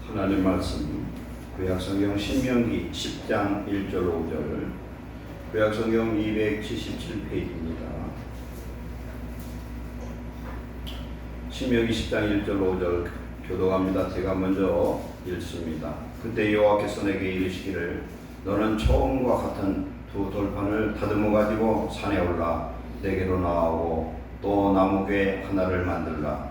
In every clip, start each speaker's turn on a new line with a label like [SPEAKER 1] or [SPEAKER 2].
[SPEAKER 1] 하나님 말씀 구약성경 신명기 10장 1절 5절 구약성경 277페이지입니다. 신명기 10장 1절 5절 교독합니다. 제가 먼저 읽습니다. 그때 여호와께서 내게 이르시기를 너는 처음과 같은 두 돌판을 다듬어 가지고 산에 올라 내게로 나오고 또 나무괴 하나를 만들라.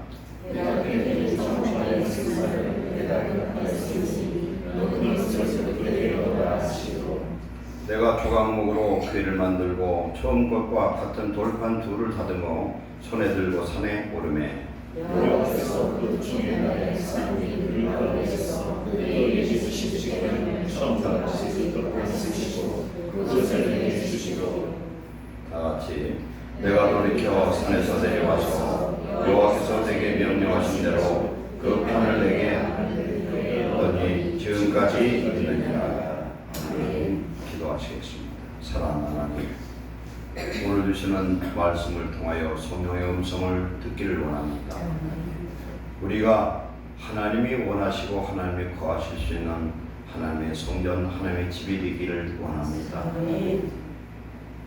[SPEAKER 1] 내가 조각목으로 괴를 만들고 처음 것과 같은 돌판 둘을 다듬어 손에 들고 산에 오르매
[SPEAKER 2] 여호와께서 그 주의 날에 산이 가운데서 그에게 주시기를 처음과 같이 돌판 쓰시고 그것을 내게 주시고
[SPEAKER 1] 다같이 내가 돌이켜 산에서 내려와서 여호와께서 내게 명령하신 대로 그 판을 내게 하더니 지금까지 있느니라. 기도하시겠습니다. 사랑하는 하나님, 오늘 주시는 말씀을 통하여 성령의 음성을 듣기를 원합니다. 우리가 하나님이 원하시고 하나님이 거하실 수 있는 하나님의 성전, 하나님의 집이 되기를 원합니다.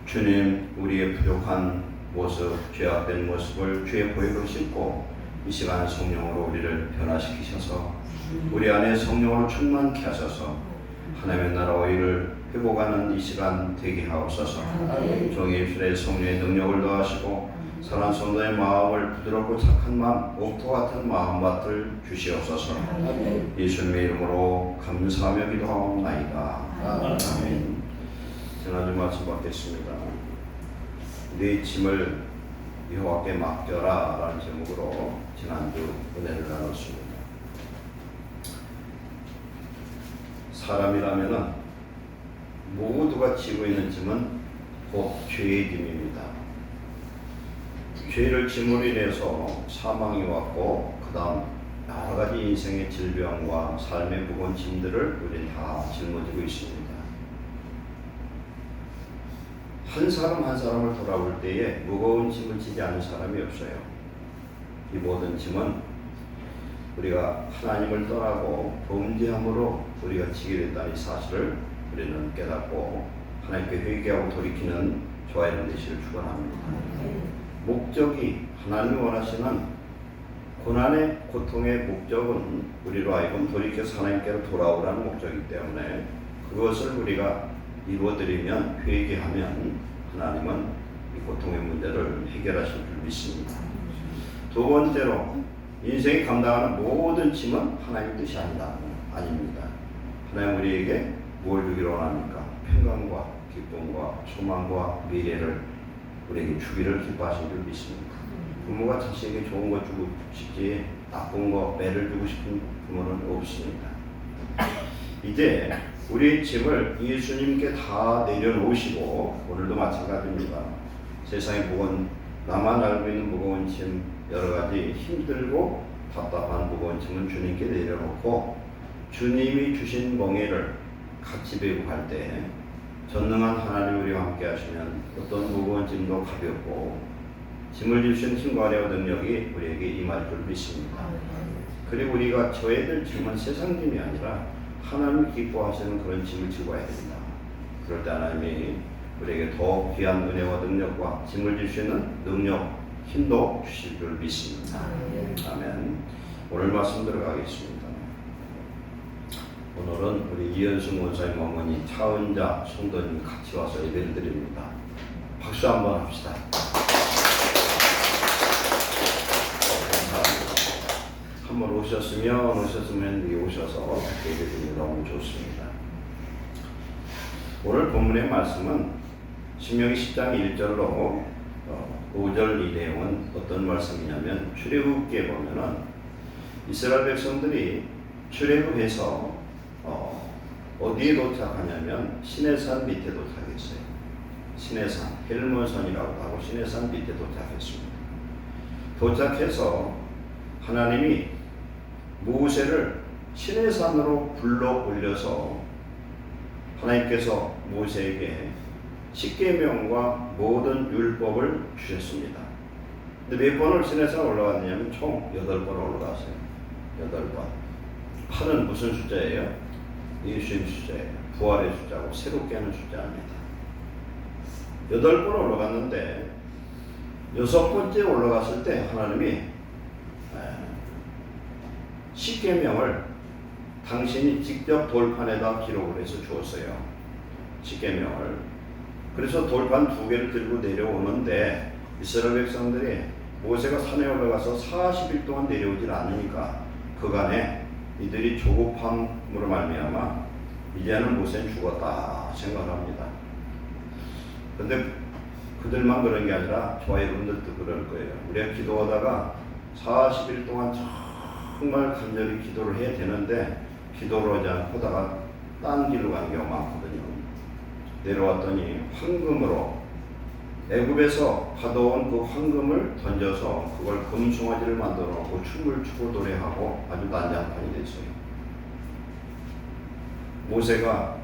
[SPEAKER 1] 주님, 우리의 부족한 모습, 죄악된 모습을 주의 보혈로 씻고 이 시간 성령으로 우리를 변화시키셔서 우리 안에 성령으로 충만케 하셔서 하나님의 나라와 일을 회복하는 이 시간 되게 하옵소서. 종의 입술에 성령의 능력을 더하시고 선한 성도의 마음을 부드럽고 착한 마음, 옥토 같은 마음밭을 주시옵소서. 예수님의 이름으로 감사하며 기도하옵나이다. 아멘. 지난주 말씀 받겠습니다. 네 짐을 여호와께 맡겨라 라는 제목으로 지난주 은혜를 나눴습니다. 사람이라면은 모두가 지고 있는 짐은 곧 죄의 짐입니다. 죄를 짐으로 인해서 사망이 왔고 그 다음 여러 가지 인생의 질병과 삶의 무거운 짐들을 우리는 다 짊어지고 있습니다. 한 사람 한 사람을 돌아볼 때에 무거운 짐을 지지 않는 사람이 없어요. 이 모든 짐은 우리가 하나님을 떠나고 범죄함으로 우리가 지게 됐다는 사실을 우리는 깨닫고 하나님께 회개하고 돌이키는 저와 여러분 되시길 축원합니다. 목적이 하나님이 원하시는 고난의 고통의 목적은 우리로 하여금 돌이켜서 하나님께로 돌아오라는 목적이기 때문에 그것을 우리가 이루어드리면 회개하면 하나님은 이 고통의 문제를 해결하실 줄 믿습니다. 두 번째로 인생이 감당하는 모든 짐은 하나님 뜻이 아닙니다. 하나님 우리에게 뭘 주기로 원합니까? 평강과 기쁨과 소망과 미래를 우리에게 주기를 기뻐하신 줄 믿습니다. 부모가 자식에게 좋은 거 주고 싶지 나쁜 거 매를 주고 싶은 부모는 없습니다. 이제 우리의 짐을 예수님께 다 내려놓으시고 오늘도 마찬가지입니다. 세상의 무거운 나만 알고 있는 무거운 짐 여러 가지 힘들고 답답한 무거운 짐은 주님께 내려놓고 주님이 주신 멍에를 같이 메고 갈 때 전능한 하나님 우리와 함께 하시면 어떤 무거운 짐도 가볍고 짐을 주신 힘과 능력이 우리에게 임할 줄 믿습니다. 그리고 우리가 져야 될 짐은 세상 짐이 아니라 하나님이 기뻐하시는 그런 짐을 지고 와야 됩니다. 그럴 때 하나님이 우리에게 더 귀한 은혜와 능력과 짐을 질 수 있는 능력, 힘도 주실 줄 믿습니다. 아멘. 오늘 말씀 들어가겠습니다. 오늘은 우리 이현숙 원사님 어머니 차은자 성도님 같이 와서 예배를 드립니다. 박수 한번 합시다. 한번 오셨으면 여기 오셔서 예배드리면 너무 좋습니다. 오늘 본문의 말씀은 신명기 10장 1절로 5절 이 내용은 어떤 말씀이냐면 출애굽기에 보면은 이스라엘 백성들이 출애굽해서 어디에 도착하냐면 시내산 밑에 도착했어요. 시내산, 헬몬산이라고 하고 시내산 밑에 도착했습니다. 도착해서 하나님이 모세를 시내산으로 불러 올려서 하나님께서 모세에게 십계명과 모든 율법을 주셨습니다. 근데 몇 번을 시내산 올라갔냐면 총 8번 올라갔어요. 8번. 8은 무슨 숫자예요? 예수님 숫자예요. 부활의 숫자고 새롭게 하는 숫자입니다. 8번 올라갔는데 6번째 올라갔을 때 하나님이 십계명을 당신이 직접 돌판에다 기록을 해서 주었어요. 십계명을. 그래서 돌판 2개를 들고 내려오는데 이스라엘 백성들이 모세가 산에 올라가서 40일 동안 내려오질 않으니까 그간에 이들이 조급함으로 말미암아 이제는 모세는 죽었다 생각합니다. 근데 그들만 그런 게 아니라 저와 여러분들도 그럴 거예요. 우리가 기도하다가 40일 동안 정말 간절히 기도를 해야 되는데 기도를 하지 않고 하다가 딴 길로 가는 경우가 많거든요. 내려왔더니 황금으로 애굽에서 받아온 그 황금을 던져서 그걸 금송아지를 만들어 놓고 춤을 추고 노래하고 아주 난장판이 됐어요. 모세가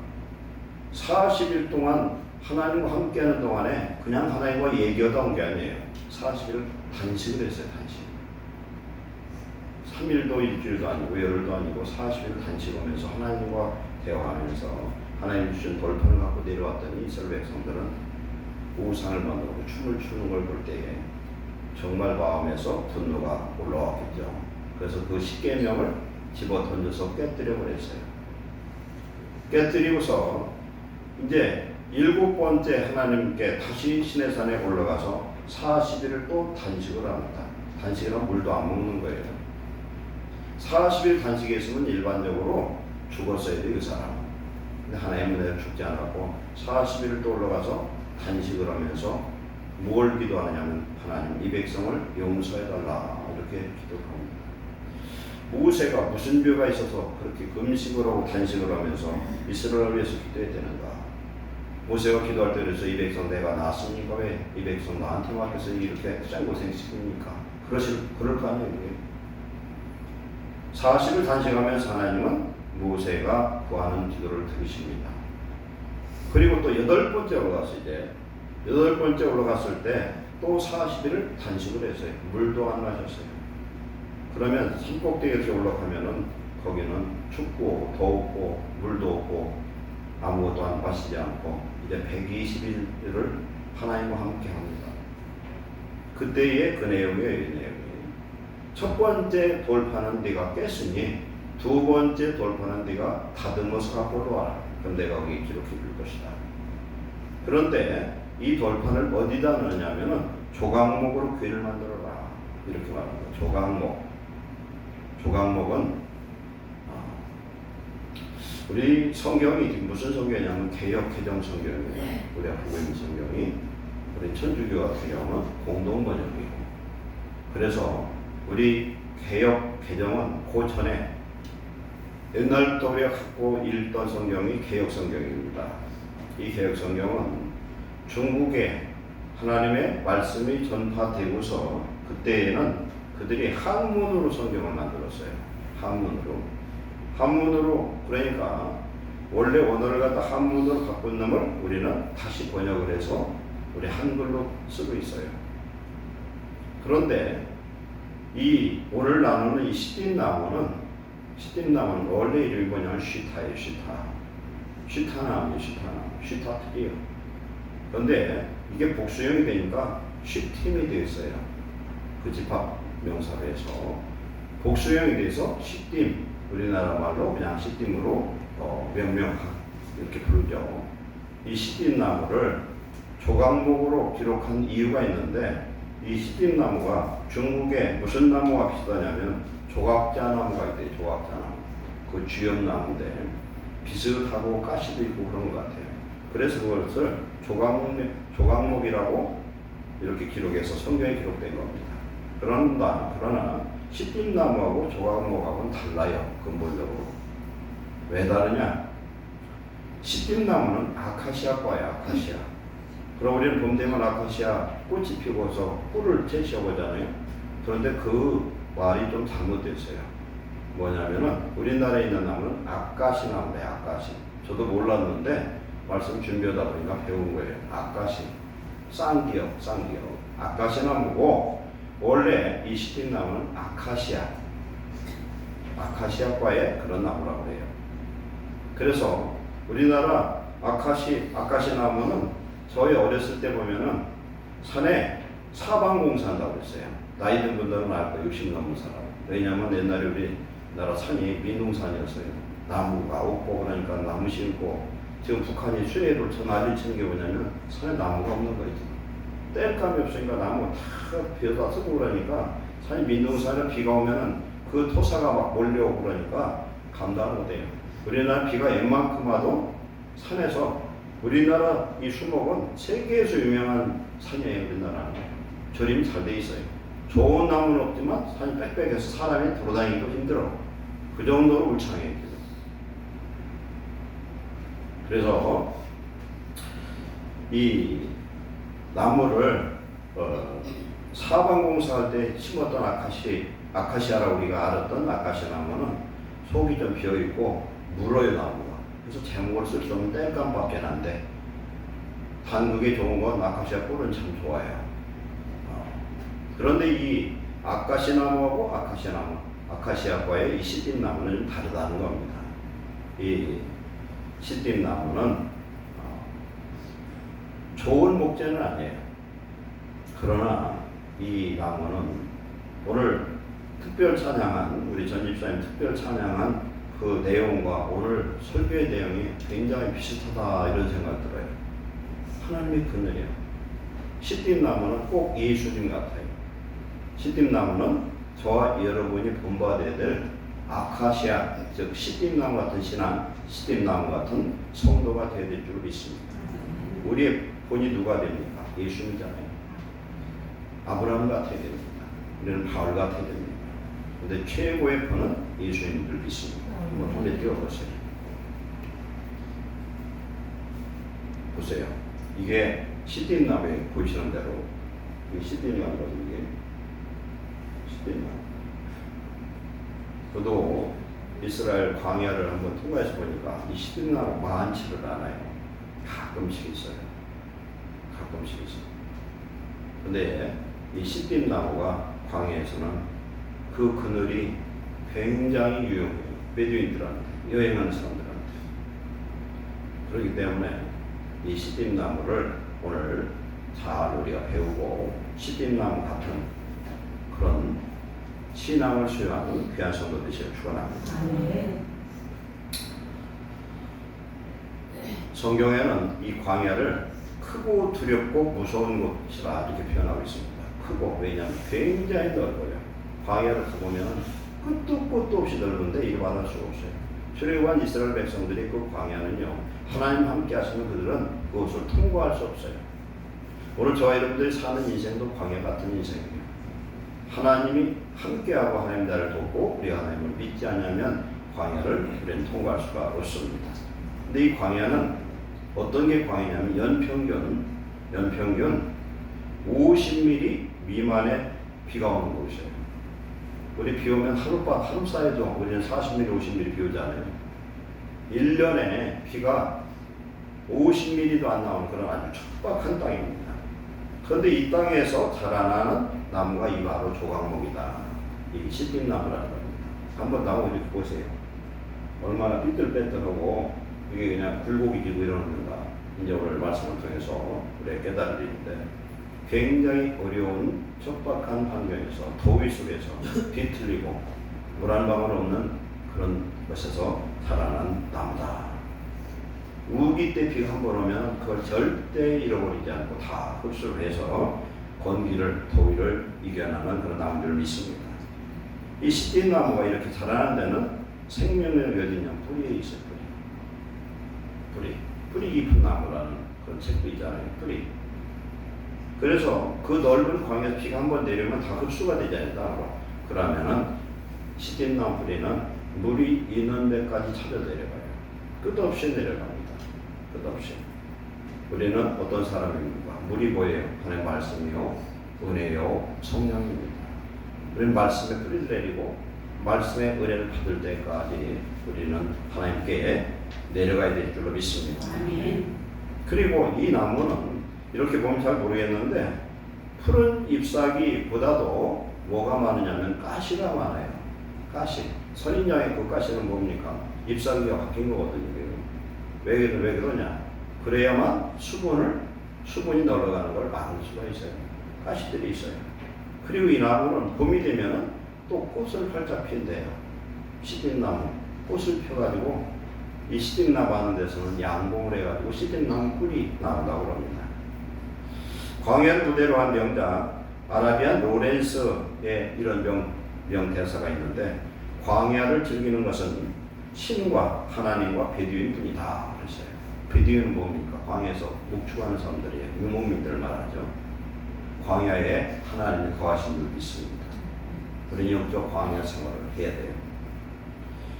[SPEAKER 1] 40일 동안 하나님과 함께하는 동안에 그냥 하나님과 얘기하다 온 게 아니에요. 40일 단식을 했어요. 단식. 3일도 일주일도 아니고 열흘도 아니고 40일 단식하면서 하나님과 대화하면서 하나님 주신 돌판을 갖고 내려왔더니 이스라엘 백성들은 우상을 만들고 춤을 추는 걸 볼 때에 정말 마음에서 분노가 올라왔겠죠. 그래서 그 십계명을 집어 던져서 깨뜨려 버렸어요. 깨뜨리고서 이제 7번째 하나님께 다시 시내산에 올라가서 40일을 또 단식을 합니다. 단식을 하면 물도 안 먹는 거예요. 40일 단식했으면 일반적으로 죽었어야 돼요, 그 사람은. 근데 하나님은 내가 죽지 않았고 40일을 또 올라가서 단식을 하면서 뭘 기도하느냐면 하나님 이 백성을 용서해달라 이렇게 기도합니다. 모세가 무슨 죄가 있어서 그렇게 금식을 하고 단식을 하면서 이스라엘을 위해서 기도해야 되는가? 모세가 기도할 때 그래서 이 백성 내가 낳았으니까 왜 이 백성 나한테 맡겨서 이렇게 짱고생 시킵니까? 그럴 거 아니에요. 40일 단식하면서 하나님은 모세가 구하는 기도를 들으십니다. 그리고 또 8번째 올라갔을 때 8번째 올라갔을 때 또 40일을 단식을 했어요. 물도 안 마셨어요. 그러면 산꼭대기 이렇게 올라가면은 거기는 춥고 덥고 물도 없고 아무것도 안 마시지 않고 이제 120일을 하나님과 함께 합니다. 그때의 그 내용이에요. 이 내용이. 첫 번째 돌판은 네가 깼으니 두 번째 돌판은 네가 다듬어서 갖고 올라와라. 그럼 내가 거기 기록해 줄 것이다. 그런데 이 돌판을 어디다 넣느냐면은 조각목으로 궤를 만들어라. 이렇게 말합니다. 조각목은 우리 성경이 무슨 성경이냐면 개역개정 성경이에요. 우리 앞에 있는 성경이 우리 천주교 같은 경우는 공동 번역이고 그래서 우리 개역개정은 그 전에 옛날부터 우리가 갖고 읽던 성경이 개역성경입니다. 이 개역성경은 중국에 하나님의 말씀이 전파되고서 그때에는 그들이 한문으로 성경을 만들었어요. 한문으로 그러니까 원래 언어를 갖다 한문으로 갖고 있는 걸 우리는 다시 번역을 해서 우리 한글로 쓰고 있어요. 그런데 이 오늘 나누는 이 시띠나무는 원래 이름이 뭐냐면 쉬타예요. 쉬타나무. 쉬타트리요. 그런데 이게 복수형이 되니까 쉬팀이 되어 있어요. 그 집합 명사로 해서 복수형이 돼서 쉬팀, 우리나라 말로 그냥 쉬팀으로 명명하 이렇게 부르죠. 이 쉬팀나무를 조각목으로 기록한 이유가 있는데 이 시띠나무가 중국에 무슨 나무와 비슷하냐면 조각자나무가 있대요. 조각자나무. 그 쥐염나무인데 비슷하고 가시도 있고 그런 것 같아요. 그래서 그것을 조각목이라고 이렇게 기록해서 성경에 기록된 겁니다. 그러나 시띠나무하고 조각목하고는 달라요. 근본적으로. 왜 다르냐? 시띠나무는 아카시아과예요. 아카시아. 그럼 우리는 봄 되면 아카시아 꽃이 피고서 꿀을 채취해보잖아요. 그런데 그 말이 좀 잘못됐어요. 뭐냐면은 우리나라에 있는 나무는 아까시 나무예요. 아까시. 저도 몰랐는데 말씀 준비하다 보니까 배운 거예요. 아까시. 쌍기역. 아까시 나무고 원래 이 시띠나무는 아카시아. 아카시아과의 그런 나무라고 해요. 그래서 우리나라 아카시 나무는 저희 어렸을 때 보면은 산에 사방공사한다고 그랬어요. 나이 든 분들은 알 거예요. 60 넘은 사람. 왜냐하면 옛날에 우리나라 산이 민둥산이었어요. 나무가 없고 그러니까 나무 심고, 지금 북한이 수해를 저 난리 치는 게 뭐냐면 산에 나무가 없는 거예요. 땔감이 없으니까 나무 다 비어다 쓰고 그러니까 산이 민둥산에 비가 오면은 그 토사가 막 몰려오고 그러니까 감당을 못해요. 우리나라 비가 웬만큼 와도 산에서, 우리나라 이 수목은 세계에서 유명한 산이에요. 우리나라는 조림이 잘 돼 있어요. 좋은 나무는 없지만 산이 빽빽해서 사람이 돌아다니기도 힘들어. 그 정도로 울창해요. 그래서 이 나무를 사방공사할 때 심었던 아카시아라고 우리가 알았던 아카시아 나무는 속이 좀 비어있고 물어요, 나무가. 그래서 제목을 쓸 수 없는 땔감밖에 안 돼. 단국이 좋은 건 아카시아 꿀은 참 좋아요. 그런데 이 아카시나무하고 아카시아과의 이 시띠나무는 좀 다르다는 겁니다. 이 시띠나무는 좋은 목재는 아니에요. 그러나 이 나무는 오늘 특별 찬양한, 우리 전 집사님 특별 찬양한 그 내용과 오늘 설교의 내용이 굉장히 비슷하다, 이런 생각 들어요. 하나님의 그늘이에요. 시띠나무는 꼭 예수님 같아요. 시띠나무는 저와 여러분이 본받아야 될 아카시아, 즉 시띠나무 같은 신앙, 시띠나무 같은 성도가 되어야 될 줄 믿습니다. 우리의 본이 누가 됩니까? 예수님이잖아요. 아브라함 같아야 됩니다. 우리는 바울 같아야 됩니다. 근데 최고의 본은 예수님을 믿습니다. 한번 손에 띄워보세요. 보세요. 이게 시띠나무에 보이시는 대로, 이게 시띠나무거든요. 이게 시띠나무. 저도 이스라엘 광야를 한번 통과해서 보니까 이 시띠나무 많지를 않아요. 가끔씩 있어요. 가끔씩 있어요. 근데 이 시띠나무가 광야에서는 그 그늘이 굉장히 유용해요. 베두인들한테, 여행하는 사람들한테. 그렇기 때문에 이 시띠나무를 오늘 잘 우리가 배우고 시띠나무 같은 그런 신앙을 수여하는 귀한 성도 되시길 축원합니다. 성경에는 이 광야를 크고 두렵고 무서운 곳이라 이렇게 표현하고 있습니다. 크고, 왜냐하면 굉장히 넓어요. 광야를 가보면 끝도 없이 넓은데 이를 받을 수가 없어요. 출애굽한 이스라엘 백성들이 그 광야는요, 하나님 함께 하시면 그들은 그것을 통과할 수 없어요. 오늘 저와 여러분들이 사는 인생도 광야 같은 인생이에요. 하나님이 함께하고 하나님 나를 돕고 우리가 하나님을 믿지 않으면 광야를 우리는 통과할 수가 없습니다. 근데 이 광야는 어떤 게 광야냐면 연평균 50mm 미만의 비가 오는 곳이에요. 우리 비 오면 하루 사이도 우리는 40mm, 50mm 비 오잖아요. 1년에 비가 50mm도 안 나오는 그런 아주 척박한 땅입니다. 그런데 이 땅에서 자라나는 나무가 이 바로 조각목이다. 이 시띠나무라는 겁니다. 한번 나무 이렇게 보세요. 얼마나 삐뚤빼뚤하고 이게 그냥 굴곡이 지고 이러는가. 이제 오늘 말씀을 통해서 우리가 깨달을 일인데, 굉장히 어려운 척박한 환경에서, 더위 속에서 비틀리고 물 한 방울 없는 그런 곳에서 자라난 나무다. 우기 때 비가 한 번 오면 그걸 절대 잃어버리지 않고 다 흡수를 해서 건기를, 더위를 이겨나가는 그런 나무를 믿습니다. 이 시띠나무가 이렇게 자라는 데는 생명력이 어디냐? 뿌리에 있어요. 뿌리 깊은 나무라는 그런 책도 있잖아요. 뿌리. 그래서 그 넓은 광야에서 비가 한 번 내리면 다 흡수가 되잖아요. 그러면은 시띠나무 뿌리는 물이 있는 데까지 찾아 내려가요. 끝없이 내려갑니다. 끝없이. 우리는 어떤 사람입니까? 물이 뭐예요? 하나님의 말씀이요, 은혜요, 성령입니다. 우리는 말씀에 뿌리를 내리고 말씀의 은혜를 받을 때까지 우리는 하나님께 내려가야 될 줄로 믿습니다. 그리고 이 나무는 이렇게 보면 잘 모르겠는데 푸른 잎사귀보다도 뭐가 많으냐면 가시가 많아요. 가시. 선인장의 그 가시는 뭡니까? 잎사귀가 바뀐 거거든요. 왜 그러냐? 그래야만 수분이 널어가는 걸 막을 수가 있어요. 가시들이 있어요. 그리고 이 나무는 봄이 되면은 또 꽃을 활짝 핀대요. 시딘나무 꽃을 펴가지고 이 시딘나무 하는 데서는 양봉을 해가지고 시딘나무 꿀이 나온다고 합니다. 광야를 무대로 한 명작 아라비안 로렌스의 이런 명대사가 있는데, 광야를 즐기는 것은 신과 하나님과 베두인 뿐이다 그랬어요. 베두인은 뭡니까? 광야에서 목축하는 사람들이에요. 유목민들을 말하죠. 광야에 하나님이 거하신 줄 믿습니다. 우리는 영적 광야 생활을 해야 돼요.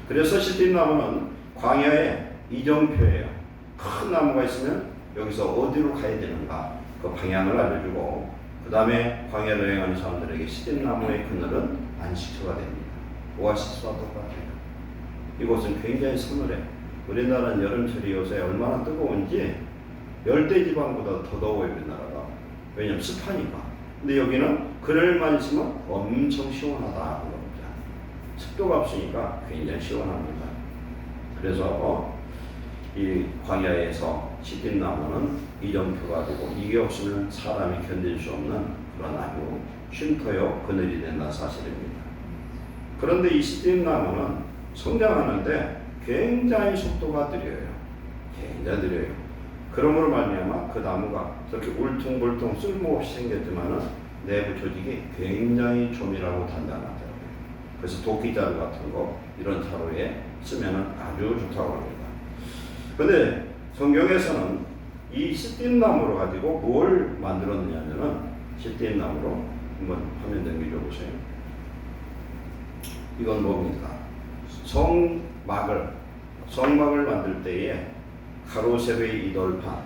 [SPEAKER 1] 그래서 시딘나무는 광야의 이정표예요. 큰 나무가 있으면 여기서 어디로 가야 되는가 그 방향을 알려주고, 그 다음에 광야를 여행하는 사람들에게 시딘나무의 그늘은 안식처가 됩니다. 오아시스와 똑같아요. 이곳은 굉장히 서늘해. 우리나라는 여름철이 요새 얼마나 뜨거운지 열대지방보다 더 더워요, 우리나라가. 왜냐면 습하니까. 근데 여기는 그늘만 있으면 엄청 시원하다 그럽니다. 습도가 없으니까 굉장히 시원합니다. 그래서 이 광야에서 시딘나무는 이정표가 되고, 이게 없으면 사람이 견딜 수 없는 그런 나무, 쉼터요 그늘이 된다는 사실입니다. 그런데 이 시딘나무는 성장하는데 굉장히 속도가 느려요. 굉장히 느려요. 그러므로 말미암아 그 나무가 저렇게 울퉁불퉁 쓸모없이 생겼지만은 내부 조직이 굉장히 조밀하고 단단하더라고요. 그래서 도끼자루 같은 거 이런 자루에 쓰면은 아주 좋다고 합니다. 근데 성경에서는 이 시딘나무로 가지고 뭘 만들었느냐면은, 시딘나무로 한번 화면 넘겨줘 보세요. 이건 뭡니까? 성막을 만들 때에 가로세로의 이돌판,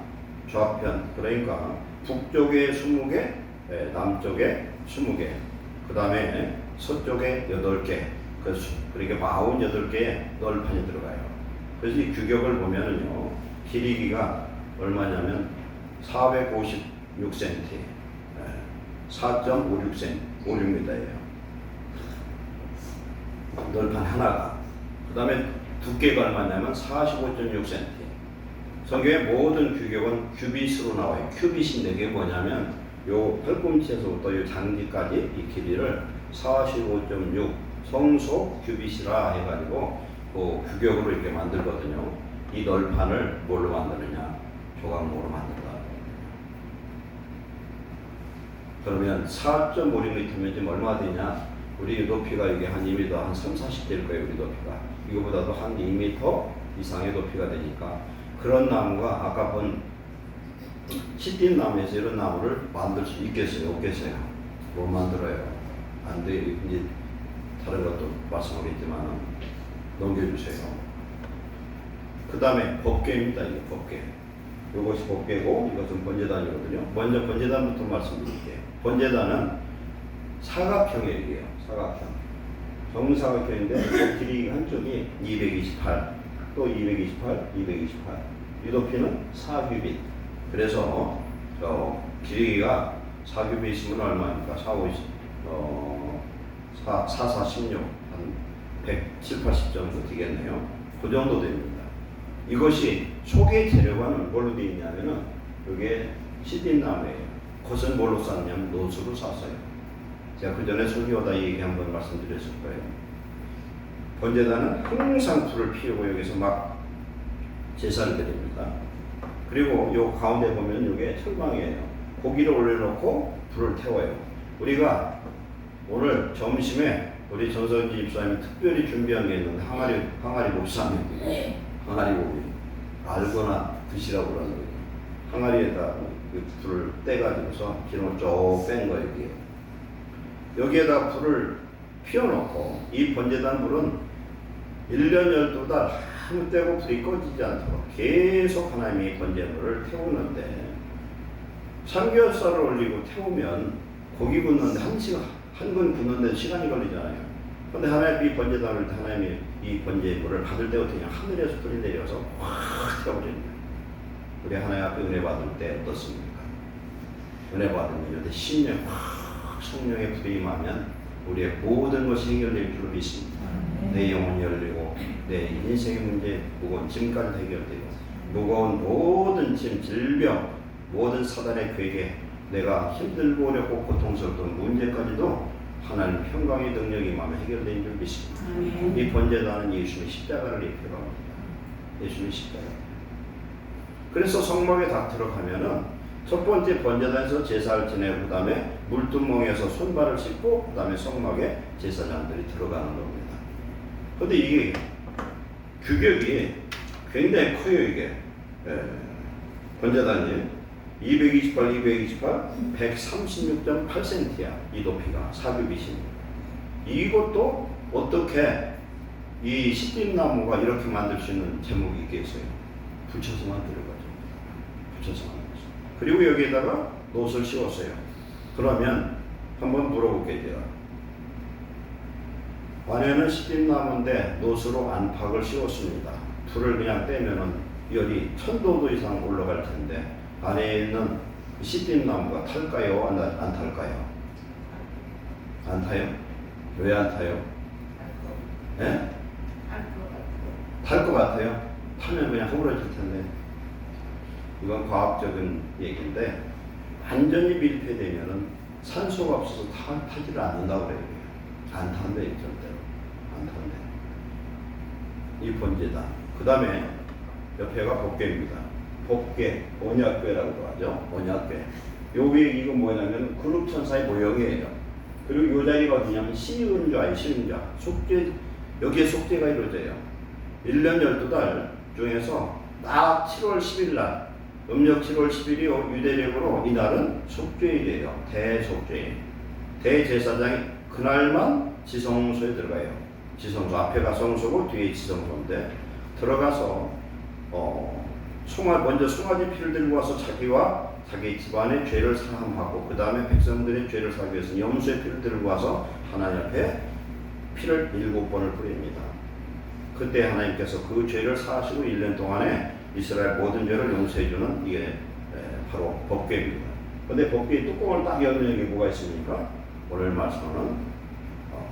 [SPEAKER 1] 좌편, 그러니까 북쪽에 20개, 남쪽에 20개, 그 다음에 서쪽에 8개, 그러니까 48개의 널판이 들어가요. 그래서 이 규격을 보면은요, 길이가 얼마냐면 456cm, 4.56m예요. 널판 하나가. 그 다음에 두께가 얼마냐면 45.6cm. 성경의 모든 규격은 큐빗으로 나와요. 큐빗인데 그게 뭐냐면 요 팔꿈치에서부터 요 장지까지 이 길이를 45.6 성소 큐빗이라 해가지고 그 규격으로 이렇게 만들거든요. 이 널판을 뭘로 만드느냐? 조각목으로 만든다. 그러면 4.56m면 지금 얼마 되냐? 우리 높이가 이게 한 2m, 한 3, 40 될 거예요, 우리 높이가. 이거보다도 한 2m 이상의 높이가 되니까, 그런 나무가 아까 본 시딘나무에서 이런 나무를 만들 수 있겠어요, 없겠어요? 못 만들어요. 안 돼요. 이제 다른 것도 말씀하겠지만 넘겨주세요. 그 다음에 법궤입니다. 이게 법궤. 이것이 법궤고 이것은 번제단이거든요. 먼저 번제단부터 말씀드릴게요. 번제단은 사각형이에요. 사각형. 정사각형인데 길이 한쪽이 228, 또 228, 228. 이 높이는 4규빗. 그래서 길이가 4규빗이면 얼마입니까? 4, 16, 한 170, 80 정도 되겠네요. 그 정도 됩니다. 이것이 속의 재료가 뭘로 되어 있냐면은 이게 시딘나무예요. 겉은 뭘로 쌌냐면 노수로 쌌어요. 제가 그 전에 설교하다 이 얘기 한번 말씀드렸을 거예요. 번제단은 항상 불을 피우고 여기서 막 제사를 드립니다. 그리고 요 가운데 보면 이게 철망이에요. 고기를 올려놓고 불을 태워요. 우리가 오늘 점심에 우리 전선지 집사님이 특별히 준비한 게 있는데 항아리 곱쌈, 항아리 고기 알거나 드시라고 그러는 거예요. 항아리에다 불을 떼가지고서 기름을 쭉 뺀 거예요. 여기에다 불을 피워놓고, 이 번제단 불은 1년 12달 아무 때고 불이 꺼지지 않도록 계속 하나님이 번제물을 태우는데, 삼겹살을 올리고 태우면 고기 굽는데 한 근 굽는데 시간이 걸리잖아요. 근데 하나님이 번제단을 하나님이 이 번제물을 받을 때부터 그냥 하늘에서 불이 내려서 확 태워버립니다. 우리 하나님 앞에 은혜 받을 때 어떻습니까? 은혜 받으면 이제 10년 확 성령의 불이 임하면 우리의 모든 것이 해결될 줄 믿습니다. 내 영혼이 열리고 내 인생의 문제, 무거운 짐까지 해결되고 무거운 모든 짐, 질병, 모든 사단의 괴계, 내가 힘들고 어렵고 고통스럽던 문제까지도 하나님 평강의 능력이 마음에 해결된 줄 믿습니다. 이 번제단은 예수님의 십자가를 입히러 합니다. 예수님의 십자가. 그래서 성막에 다 들어가면은 첫 번째 번제단에서 제사를 지내고 그 다음에 물두멍에서 손발을 씻고 그 다음에 성막에 제사장들이 들어가는 겁니다. 그런데 이게 규격이 굉장히 커요. 이게 번제단이 228, 136.8cm야. 이 높이가 사규빗이. 이것도 어떻게 이 시띠나무가 이렇게 만들 수 있는 제목이 있겠어요? 붙여서 만드는 거죠. 붙여서 만들었어요. 그리고 여기에다가 놋을 씌웠어요. 그러면 한번 물어볼게요. 제가. 안에는 시띠나무인데 놋으로 안팎을 씌웠습니다. 불을 그냥 떼면은 열이 1000도 이상 올라갈 텐데 안에 있는 시띠나무가 탈까요? 안 탈까요? 안 타요? 왜 안 타요? 예? 탈 것 같아요? 타면 그냥 허물어질 텐데. 이건 과학적인 얘기인데 완전히 밀폐되면은 산소가 없어서 타지를 않는다고 그래요. 안 탄대, 절대로. 안 탄대. 이 번제다. 그 다음에 옆에가 법궤입니다. 법궤, 언약궤라고도 하죠. 언약궤. 여기 이거 뭐냐면 그룹 천사의 모형이에요. 그리고 이 자리가 어디냐면 시은좌예요. 시은좌. 속죄, 여기에 속죄가 이루어져요. 1년 12달 중에서 딱 7월 10일 날, 음력 7월 10일이 유대력으로 이날은 속죄일이에요. 대속죄일. 대제사장이 그날만 지성소에 들어가요. 지성소, 앞에가 성소고 뒤에 지성소인데 들어가서 먼저 송아지 피를 들고 와서 자기와 자기 집안의 죄를 사함하고 그 다음에 백성들의 죄를 사기 위해서 염소의 피를 들고 와서 하나님 앞에 피를 7번을 뿌립니다. 그때 하나님께서 그 죄를 사하시고 1년 동안에 이스라엘 모든 죄를 용서해주는 이게 바로 법궤입니다. 그런데 법궤의 뚜껑을 딱 열면 여기 뭐가 있습니까? 오늘 말씀은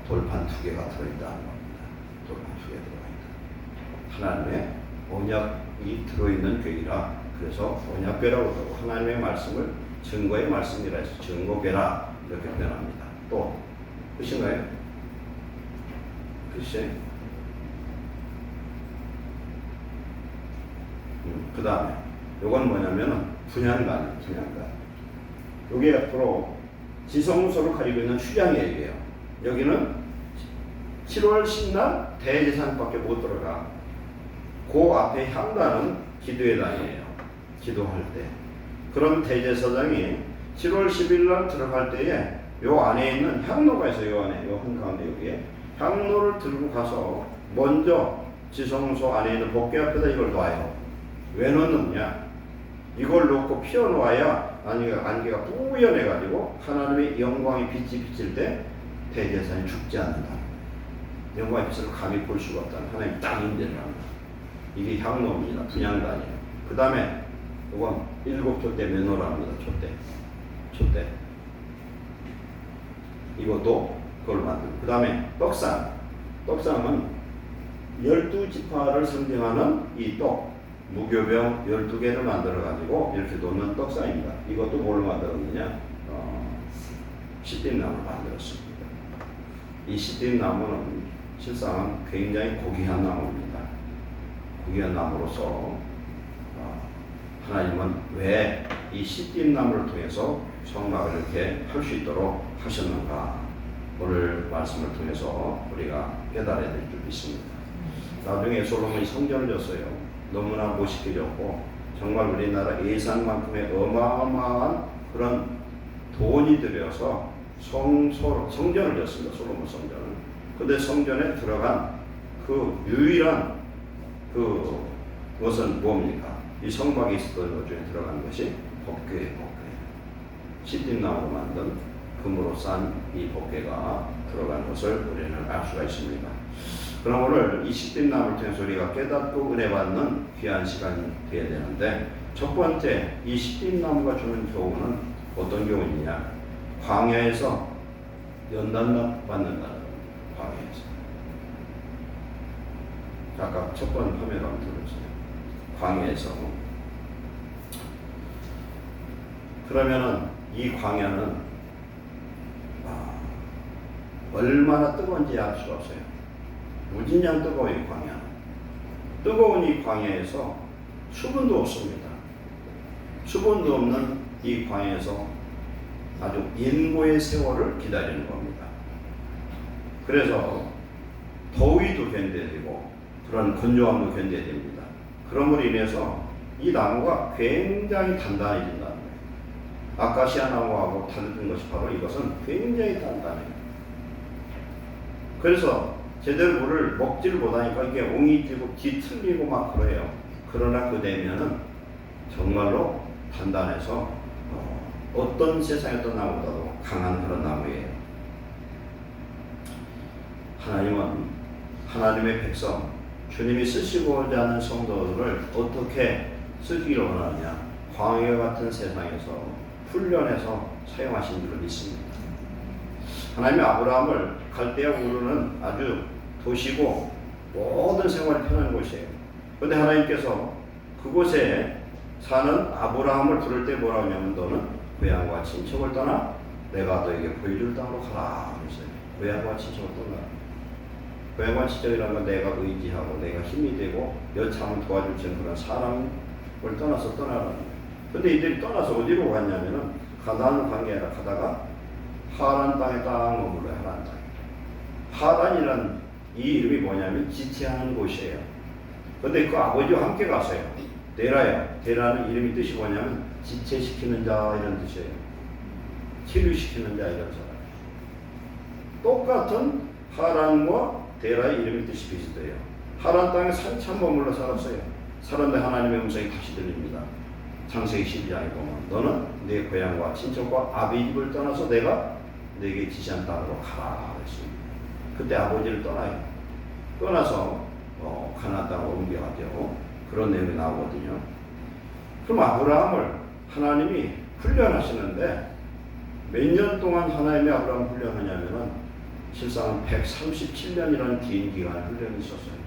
[SPEAKER 1] 돌판 2개가 들어있다는 겁니다. 돌판 2개 들어가 있다. 하나님의 언약이 들어있는 궤이라 그래서 언약궤라고 하고 하나님의 말씀을 증거의 말씀이라 해서 증거궤라 이렇게 표현합니다. 또 끝인가요? 끝이에요? 그 다음에 요건 뭐냐면은 분향관이에요. 분향관. 요게 앞으로 지성소를 가리고 있는 휴장이에요. 여기는 7월 10날 대제사장밖에 못 들어가. 그 앞에 향단은 기도의 단이에요. 기도할 때. 그럼 대제사장이 7월 10일 날 들어갈 때에 요 안에 있는 향로가 있어요. 요 안에, 요 한가운데 여기에. 향로를 들고 가서 먼저 지성소 안에 있는 법궤 앞에다 이걸 놔요. 왜 넣느냐? 이걸 놓고 피워놓아야 안개가 뿌연해가지고 하나님의 영광의 빛이 비칠 때 대제사장이 죽지 않는다. 영광의 빛을 감히 볼 수가 없다는 하나님이 딱 인대를 합니다. 이게 향로입니다. 분향단이에요. 그 다음에 이건 7촛대 메노라합니다. 촛대. 이것도 그걸 만들고. 그 다음에 떡상은 12지파를 상징하는 이 떡. 무교병 12개를 만들어가지고 이렇게 놓는 떡상입니다. 이것도 뭘로 만들었느냐? 시띠나무를 만들었습니다. 이 시띠나무는 실상은 굉장히 고귀한 나무입니다. 고귀한 나무로서 하나님은 왜 이 시띠나무를 통해서 성막을 이렇게 할 수 있도록 하셨는가? 오늘 말씀을 통해서 우리가 깨달아야 될 줄 믿습니다. 나중에 솔로몬이 성전을 졌어요. 너무나 멋있게 졌고 정말 우리나라 예산만큼의 어마어마한 그런 돈이 들여서 성전을 졌습니다. 솔로몬 성전을. 근데 성전에 들어간 그 유일한 그것은 뭡니까? 이 성막에 있었던 것 중에 들어간 것이 법궤예요. 시띠나무로 만든 금으로 싼 이 법궤가 들어간 것을 우리는 알 수가 있습니다. 그럼 오늘 이 시띠나무를 통해서 우리가 깨닫고 은혜 받는 귀한 시간이 되어야 되는데 첫 번째 이 시띠나무가 주는 교훈은 어떤 교훈이냐? 광야에서 연단받는다는 겁니다. 광야에서 아까 첫 번째 화면을 한번 들어보세요. 광야에서. 그러면은 이 광야는 얼마나 뜨거운지 알 수가 없어요. 무진장 뜨거워요, 이 광야는. 뜨거운 이 광야에서 수분도 없습니다. 수분도 없는 이 광야에서 아주 인고의 세월을 기다리는 겁니다. 그래서 더위도 견뎌내고 그런 건조함도 견뎌냅니다. 그럼으로 인해서 이 나무가 굉장히 단단해진다는 거예요. 아카시아 나무하고 다른 것이 바로 이것은 굉장히 단단해요. 그래서 제대로 물을 먹지를 못하니까 이게 옹이지고 뒤틀리고 막 그래요. 그러나 그 대면은 정말로 단단해서 어떤 세상의 어떤 나무보다도 강한 그런 나무예요. 하나님은 하나님의 백성, 주님이 쓰시고자 하는 성도들을 어떻게 쓰기를 원하느냐, 광야 같은 세상에서 훈련해서 사용하신 줄을 믿습니다. 하나님이 아브라함을 갈대아 우르는 아주 도시고 모든 생활이 편한 곳이에요. 그런데 하나님께서 그곳에 사는 아브라함을 부를 때 뭐라고 하냐면 너는 고향과 친척을 떠나 내가 너에게 보여줄 땅으로 가라. 그랬어요. 고향과 친척을 떠나. 고향과 친척이라는 건 내가 의지하고 내가 힘이 되고 여차하면 도와줄 수 있는 그런 사람을 떠나서 떠나라는 거예요. 그런데 이들이 떠나서 어디로 갔냐면은 가나안 광야에 가다가 하란 땅에 딱 머물러요. 하란 땅에. 하란이란 이 이름이 뭐냐면 지체하는 곳이에요. 그런데 그 아버지와 함께 갔어요. 데라야. 데라는 이름이 뜻이 뭐냐면 지체시키는 자 이런 뜻이에요. 치료시키는 자 이런 사람. 똑같은 하란과 데라의 이름이 뜻이 비슷해요. 하란 땅에 한참 머물러 살았어요. 살았는데 하나님의 음성이 다시 들립니다. 창세기 12장에 보면 너는 내 고향과 친척과 아비 집을 떠나서 내가 내게 지시한 땅으로 가라 그랬습니다. 그때 아버지를 떠나요. 떠나서 가나안 땅으로 옮겨가죠. 그런 내용이 나오거든요. 그럼 아브라함을 하나님이 훈련하시는데 몇 년 동안 하나님이 아브라함을 훈련하냐면은 실상은 137년이라는 긴 기간의 훈련이 있었어요.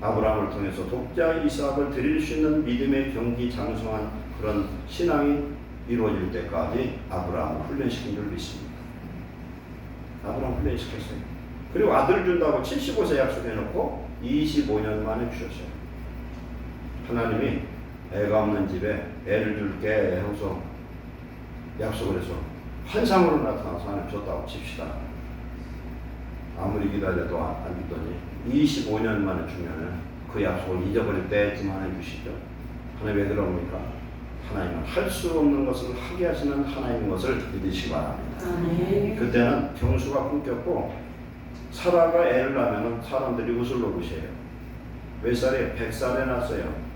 [SPEAKER 1] 아브라함을 통해서 독자 이삭을 드릴 수 있는 믿음의 경기 장성한 그런 신앙이 이루어질 때까지 아브라함을 훈련시킨 줄 믿습니다. 아브라함 훈련시켰어요. 그리고 아들 준다고 75세 약속해놓고 25년 만에 주셨어요. 하나님이 애가 없는 집에 애를 줄게 하고서 약속을 해서 환상으로 나타나서 하나님 줬다고 칩시다. 아무리 기다려도 안 주더니 25년 만에 주면은 그 약속을 잊어버릴 때쯤 하나님 주시죠. 하나님 왜 그럽니까? 하나님은 할 수 없는 것을 하게 하시는 하나님인 것을 믿으시기 바랍니다. 그때는 경수가 끊겼고 사라가 애를 낳으면 사람들이 웃을 노릇이에요. 몇 살에? 100살에 낳았어요.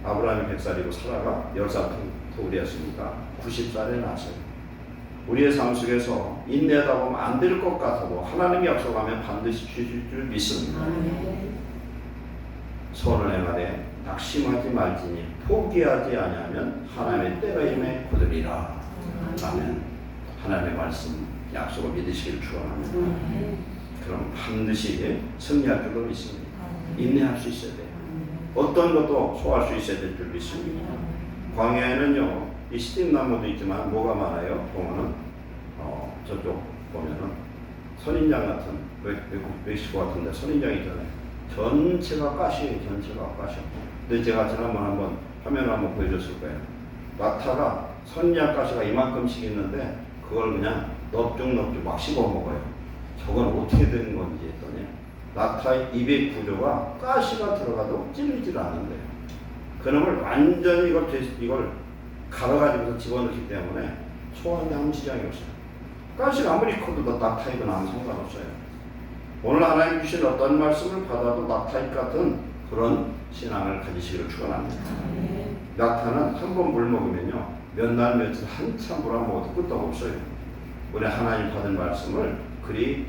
[SPEAKER 1] 아브라함이 100살이고 사라가 10살 터울이었으니까 90살에 낳았어요. 우리의 삶 속에서 인내하다 보면 안 될 것 같아도 하나님이 약속하면 반드시 주실 줄 믿습니다. 선을 행하되 낙심하지 말지니 포기하지 아니하면 하나님의 때가 임해 거두리라. 아멘. 하나님의 말씀 약속을 믿으시기를 축원합니다. 그럼 반드시 승리할 줄로 믿습니다. 인내할 수 있어야 돼요. 어떤 것도 소화할 수 있어야 될 줄 믿습니다. 광야에는요, 이 시딤나무도 있지만 뭐가 많아요? 보면은 저쪽 보면은 선인장 같은 멕시코 같은데 선인장이 있잖아요. 전체가 가시예요. 전체가 가시. 근데 제가 지난번 한번 화면을 한번 보여줬을 거예요. 낙타가 선인장 가시가 이만큼씩 있는데 그걸 그냥 넙죽넙죽 막 씹어 먹어요. 저건 어떻게 된 건지 했더니 낙타의 입의 구조가 가시가 들어가도 찔리질 않는데요. 그놈을 완전히 이걸 갈아가지고 집어넣기 때문에 소화하는데 아무 지장이 없어요. 가시가 아무리 커도 낙타입은 아무 상관없어요. 오늘 하나님 주신 어떤 말씀을 받아도 낙타입 같은 그런 신앙을 가지시기를 축원합니다. 낙타는 한 번 물 먹으면요 몇 날 며칠 한참 물 안 먹어도 끄떡 없어요. 우리 하나님 받은 말씀을 그리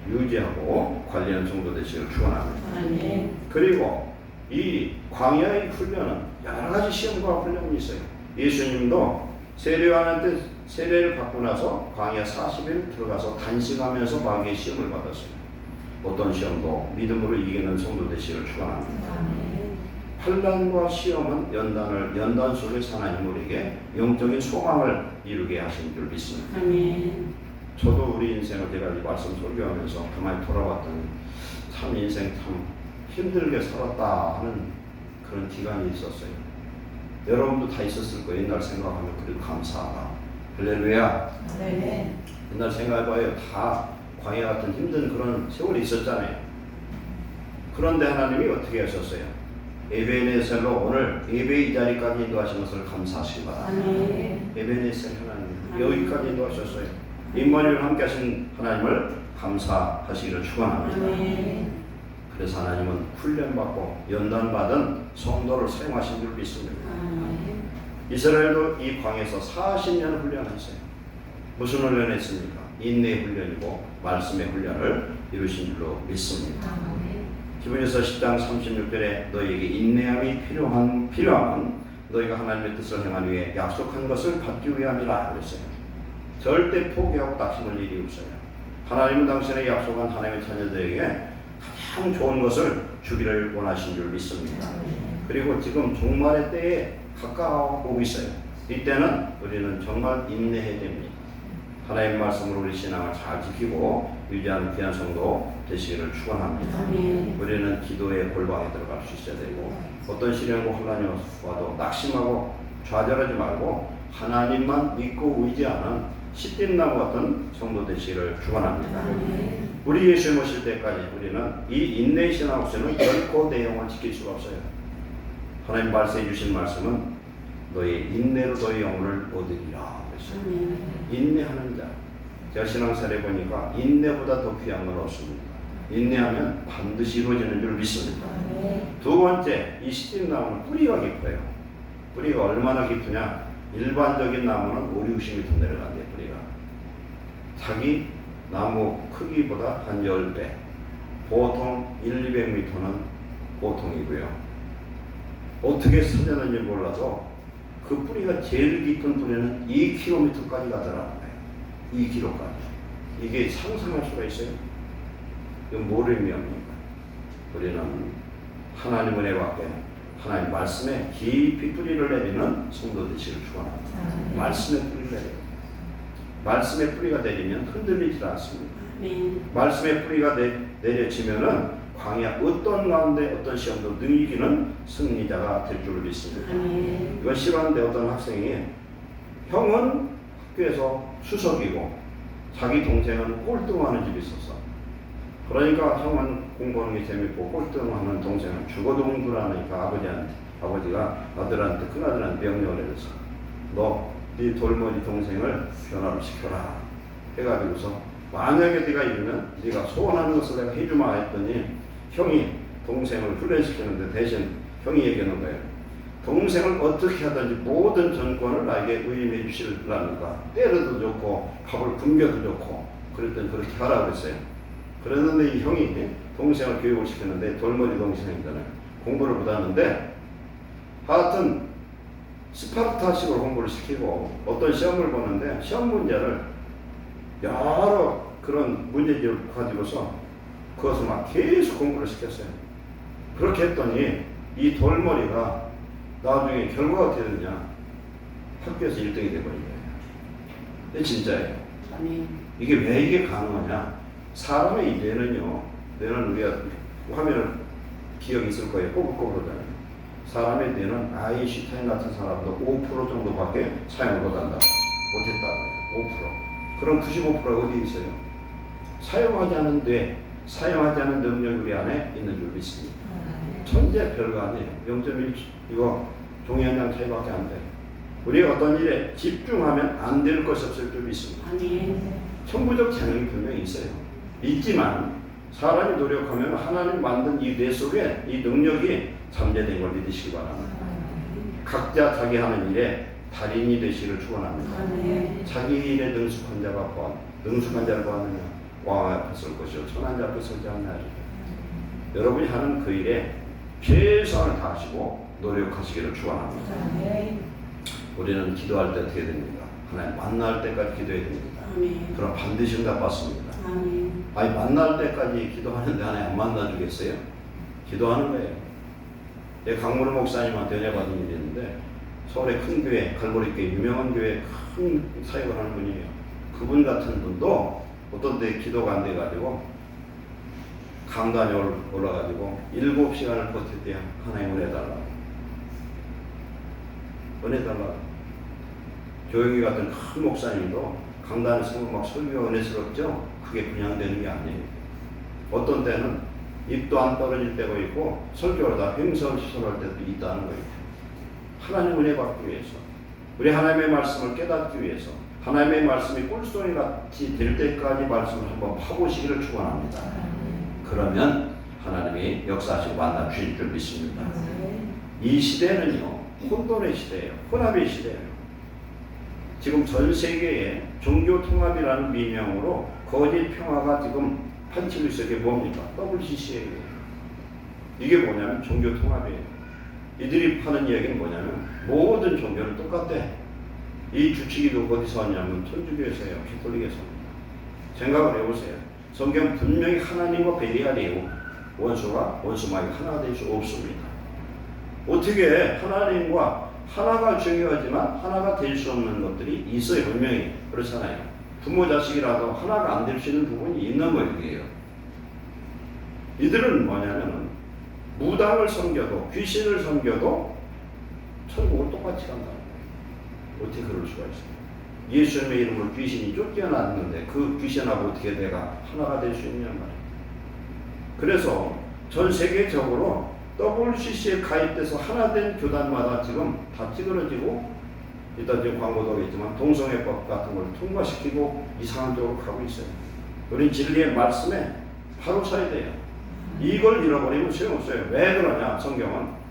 [SPEAKER 1] 유지하고 관리하는 정도 되시기를 축원합니다. 그리고 이 광야의 훈련은 여러 가지 시험과 훈련이 있어요. 예수님도 세례를 받고 나서 광야 40일 들어가서 단식하면서 마귀의 시험을 받았어요. 어떤 시험도 믿음으로 이기는 성도 되시기를 축원합니다. 환난과 시험은 연단 속에서 하나님 우리에게 영적인 소망을 이루게 하신 줄 믿습니다. 저도 우리 인생을 제가 이 말씀 설교하면서 가만히 돌아봤더니 참 인생 참 힘들게 살았다 하는 그런 기간이 있었어요. 여러분도 다 있었을 거예요. 옛날 생각하면 그래도 감사하다. 할렐루야. 옛날 생각해봐요. 다 광야 같은 힘든 그런 세월이 있었잖아요. 그런데 하나님이 어떻게 하셨어요? 에베네셀로 오늘 예배 이 자리까지 인도하신 것을 감사하시기 바랍니다. 에베네셀 하나님 여기까지 인도하셨어요. 임마누엘 함께 하신 하나님을 감사하시기를 축원합니다. 그래서 하나님은 훈련받고 연단받은 성도를 사용하신 줄 믿습니다. 이스라엘도 이 광야에서 40년 훈련했어요. 무슨 훈련했습니까? 인내 훈련이고 말씀의 훈련을 이루신 줄로 믿습니다. 히브리서 10장 36절에 너희에게 인내함이 필요함은 너희가 하나님의 뜻을 행한 후에 약속한 것을 받기 위함이라 그랬어요. 절대 포기하고 낙심할 일이 없어요. 하나님은 당신의 약속한 하나님의 자녀들에게 가장 좋은 것을 주기를 원하신 줄 믿습니다. 그리고 지금 종말의 때에 가까워오고 있어요. 이때는 우리는 정말 인내해야 됩니다. 하나님의 말씀으로 우리 신앙을 잘 지키고 유지하는 귀한 성도 되시기를 축원합니다. 우리는 기도의 골방에 들어갈 수 있어야 되고 어떤 시련과 혼란이 와도 낙심하고 좌절하지 말고 하나님만 믿고 의지하는 시띠나무 같은 성도 되시기를 축원합니다. 우리 예수 모실 때까지 우리는 이 인내의 신앙 없이는 결코 내용을 지킬 수가 없어요. 하나님 말씀해 주신 말씀은 너희 인내로 너희 영혼을 얻으리라 그랬어요. 인내하는 자. 제가 신앙생활 해보니까 인내보다 더 귀한 건 없습니다. 인내하면 반드시 이루어지는 줄 믿습니다. 두 번째, 이 시띠나무는 뿌리가 깊어요. 뿌리가 얼마나 깊으냐? 일반적인 나무는 5-60m 내려간대요. 뿌리가 자기 나무 크기보다 한 10배, 보통 1-200m는 보통이고요. 어떻게 찾아는지 몰라도 그 뿌리가 제일 깊은 뿌리는 2km까지 가더라고요. 2km까지. 이게 상상할 수가 있어요? 이건 뭐를 의미합니까? 우리는 하나님 은혜 밖에 하나님 말씀에 깊이 뿌리를 내리는 성도 되시기를 축원합니다. 말씀에 뿌리를 내려요. 말씀에 뿌리가 내리면 흔들리지 않습니다. 말씀에 뿌리가 내려지면은 광야 어떤 가운데 어떤 시험도 능히 이기는 승리자가 될 줄 믿습니다. 이건 싫어하는데 어떤 학생이 형은 학교에서 수석이고 자기 동생은 꼴등하는 집이 있었어. 그러니까 형은 공부하는 게 재밌고 꼴등하는 동생은 죽어도 공부하니까 아버지가 아들한테 큰아들한테 명령을 해서 너 네 돌머리 동생을 변화를 시켜라 해가지고서 만약에 네가 이러면 네가 소원하는 것을 내가 해주마 했더니 형이 동생을 훈련시키는데 대신 형이 얘기하는 거예요. 동생을 어떻게 하든지 모든 전권을 나에게 의임해 주시라니까 때려도 좋고 밥을 굶겨도 좋고 그랬더니 그렇게 하라고 했어요. 그랬는데 이 형이 동생을 교육을 시켰는데 돌머리 동생이잖아요. 공부를 못하는데 하여튼 스파르타식으로 공부를 시키고 어떤 시험을 보는데 시험 문제를 여러 그런 문제집을 가지고서 그것을 막 계속 공부를 시켰어요. 그렇게 했더니 이 돌머리가 나중에 결과가 어떻게 됐냐? 학교에서 1등이 돼버린 거예요. 근데 진짜예요. 이게 왜 이게 가능하냐? 사람의 뇌는요, 뇌는 우리가 화면을 기억이 있을 거예요. 꼬불꼬불하잖아요. 사람의 뇌는 아인슈타인 같은 사람도 5% 정도밖에 사용을 못한다. 못했다. 5%. 그럼 95%가 어디 있어요? 사용하지 않은 뇌, 사용하지 않은 능력이 우리 안에 있는 줄 믿습니다. 천재 별거 아니에요. 0.1 이거 종이 한 장 차이밖에 안 돼요. 우리가 어떤 일에 집중하면 안 될 것이 없을 줄 믿습니다. 천부적 재능이 분명히 있어요. 있지만 사람이 노력하면 하나님 만든 이 뇌 속에 이 능력이 잠재된 걸 믿으시기 바랍니다. 각자 자기 하는 일에 달인이 되시기를 축원합니다. 자기 일에 능숙한 자가 능숙한 자를 보았느냐? 왕 앞에 설 것이요 천한 자 앞에 서지 않나요? 여러분이 하는 그 일에 최선을 다하시고 노력하시기를 축원합니다. 우리는 기도할 때 어떻게 됩니까? 하나님 만날 때까지 기도해야 됩니다.
[SPEAKER 3] 아멘.
[SPEAKER 1] 그럼 반드시 응답받습니다.
[SPEAKER 3] 아멘.
[SPEAKER 1] 아니 만날 때까지 기도하는데 하나님 안 만나주겠어요? 기도하는 거예요. 내 강문호 목사님한테 은혜 받은 일이 있는데 서울의 큰 교회, 갈보리교회 유명한 교회 큰 사역을 하는 분이에요. 그분 같은 분도 어떤 때 기도가 안 돼가지고 강단에 올라가지고 7시간을 버틸 때 하나님 은혜 달라고. 은혜 달라고. 조영희 같은 큰 목사님도 강단에서 막 설교가 은혜스럽죠? 그게 그냥 되는 게 아니에요. 어떤 때는 입도 안 떨어질 때가 있고 설교하다 횡설수설할 때도 있다는 거예요. 하나님 은혜 받기 위해서, 우리 하나님의 말씀을 깨닫기 위해서, 하나님의 말씀이 꿀송이 같이 될 때까지 말씀을 한번 파보시기를 축원합니다. 그러면 하나님이 역사하시고 만나 주실 줄 믿습니다. 이 시대는요, 혼돈의 시대예요. 혼합의 시대예요. 지금 전 세계에 종교 통합이라는 미명으로 거짓 평화가 지금 판치고 있어요. 이게 뭡니까? WCC예요. 이게 뭐냐면 종교 통합이에요. 이들이 하는 이야기는 뭐냐면 모든 종교는 똑같대. 이 주치기도 어디서 왔냐면 천주교에서요. 가톨릭에서입니다. 생각을 해보세요. 성경 분명히 하나님과 배리하리요. 원수가 원수마귀 하나가 될 수 없습니다. 어떻게 하나님과 하나가 중요하지만 하나가 될 수 없는 것들이 있어요. 분명히 그렇잖아요. 부모 자식이라도 하나가 안 될 수 있는 부분이 있는 거예요. 이들은 뭐냐면 무당을 섬겨도 귀신을 섬겨도 천국을 똑같이 간다는 거예요. 어떻게 그럴 수가 있어요? 예수님의 이름으로 귀신이 쫓겨났는데 그 귀신하고 어떻게 내가 하나가 될 수 있냐 말이에요. 그래서 전 세계적으로 WCC에 가입돼서 하나 된 교단마다 지금 다 찌그러지고 일단 지금 광고도 하겠지만 동성애법 같은 걸 통과시키고 이상한 쪽으로 가고 있어요. 우리 진리의 말씀에 바로 서야 돼요. 이걸 잃어버리면 소용없어요. 왜 그러냐? 성경은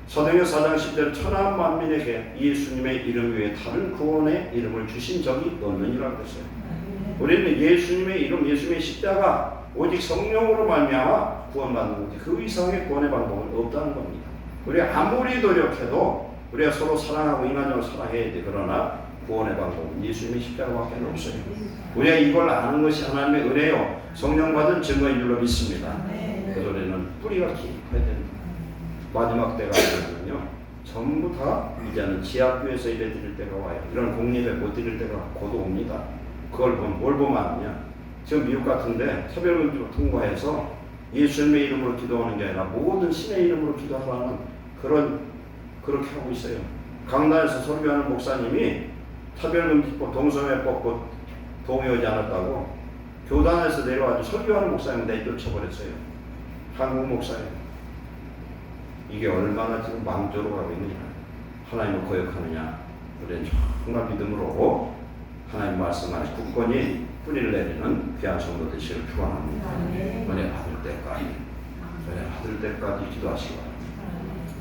[SPEAKER 1] 서등의 4장 10절 천하 만민에게 예수님의 이름 외에 다른 구원의 이름을 주신 적이 없느니라고 했어요. 우리는 예수님의 이름, 예수님의 십자가 오직 성령으로 말미암아 구원받는 거지 그 이상의 구원의 방법은 없다는 겁니다. 우리가 아무리 노력해도 우리가 서로 사랑하고 인간적으로 사랑해야 돼. 그러나 구원의 방법은 예수님의 십자가밖에 없어요. 우리가 이걸 아는 것이 하나님의 은혜요 성령 받은 증거인 줄로 믿습니다. 그래서 우리는 뿌리가 깊어야 됩니다. 마지막 때가 되면요 전부 다 이제는 지하교에서 예배 드릴 때가 와요. 이런 공예배 못 드릴 때가 곧 옵니다. 그걸 뭘 보면 아느냐? 지금 미국 같은데 차별금지로 통과해서 예수님의 이름으로 기도하는 게 아니라 모든 신의 이름으로 기도하는 그렇게 하고 있어요. 강단에서 설교하는 목사님이 차별금지법, 동성애법 동의하지 않았다고 교단에서 내려와서 설교하는 목사님 내쫓아버렸어요. 한국 목사님. 이게 얼마나 지금 망조로 가고 있느냐. 하나님을 거역하느냐. 우리는 정말 믿음으로 하나님 말씀 안에 굳건히 뿌리를 내리는 귀한 성도 되시기를 축원합니다. 은혜 받을 때까지 기도하시기 바랍니다.